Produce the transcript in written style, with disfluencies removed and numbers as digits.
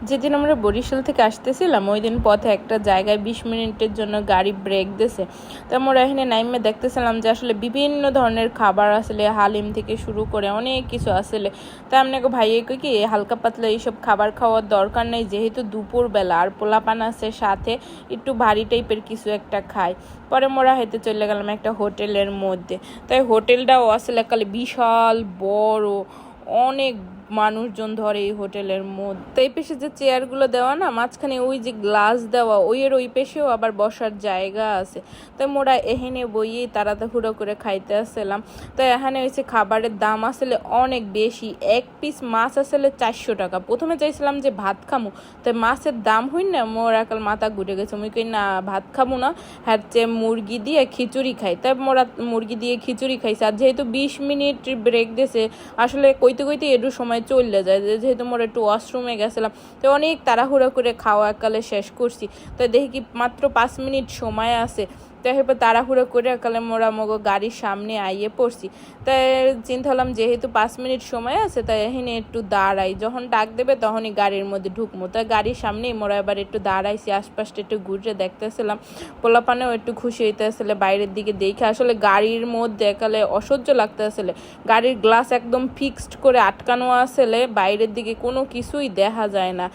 যেদিন আমরা বরিশাল থেকে আসতেছিলাম ওই দিন পথে একটা জায়গায় 20 মিনিটের জন্য গাড়ি ব্রেক দিছে। তো আমরা এখানে নাইমে দেখতেছিলাম যে আসলে বিভিন্ন ধরনের খাবার আসলে হালিম থেকে শুরু করে অনেক কিছু আসলে। তা আপনাকে ভাইয়ে কই কি হালকা পাতলা এইসব খাবার খাওয়ার দরকার নেই, যেহেতু দুপুরবেলা আর পোলাপান আছে সাথে, একটু ভারী টাইপের কিছু একটা খাই। পরে মোরা হেঁটে চলে গেলাম একটা হোটেলের মধ্যে। তাই হোটেলটাও আসলে কালে বিশাল বড়, অনেক মানুষজন ধরে এই হোটেলের মধ্যে। তো এই পেশে যে চেয়ারগুলো দেওয়া না, মাঝখানে ওই যে গ্লাস দেওয়া, ওই পেশেও আবার বসার জায়গা আছে। তো মোরা এখানে বইয়েই তাড়াহুড়ো করে খাইতে আসছিলাম। তো এখানে হয়েছে খাবারের দাম আসলে অনেক বেশি। এক পিস মাছ আসলে 400 টাকা। প্রথমে চাইছিলাম যে ভাত খামু, তো মাছের দাম হই না, মোর একাল মাথা ঘুরে গেছে। মুই কই না, ভাত খামু না, হ্যাঁ মুরগি দিয়ে খিচুড়ি খাই। তাই মোরা মুরগি দিয়ে খিচুড়ি খাইছে। আর যেহেতু 20 মিনিট ব্রেক দিয়েছে, আসলে কইতে কইতে একটু সময় চলে যায়, যেহেতু মোরা একটু ওয়াশরুমে গেছিলাম। তো অনেক তাড়াহুড়া করে খাওয়া একালে শেষ করছি। তো দেখি কি মাত্র 5 মিনিট সময় আছে। তাই এরপর তাড়াহুড়ো করে একালে মোরা মগো গাড়ির সামনে আইয়ে পড়ছি। তাই চিন্তা হলাম যেহেতু 5 মিনিট সময় আছে, তাই এখানে একটু দাঁড়াই, যখন ডাক দেবে তখনই গাড়ির মধ্যে ঢুকবো। তাই গাড়ির সামনেই মোরা এবার একটু দাঁড়াইছি, আশপাশটা একটু ঘুরে দেখতেছিলাম। পোলাপানেও একটু খুশি হইতে আসলে বাইরের দিকে দেখে। আসলে গাড়ির মধ্যে একালে অসহ্য লাগতে আসলে, গাড়ির গ্লাস একদম ফিক্সড করে আটকানো আসলে, বাইরের দিকে কোনো কিছুই দেখা যায় না।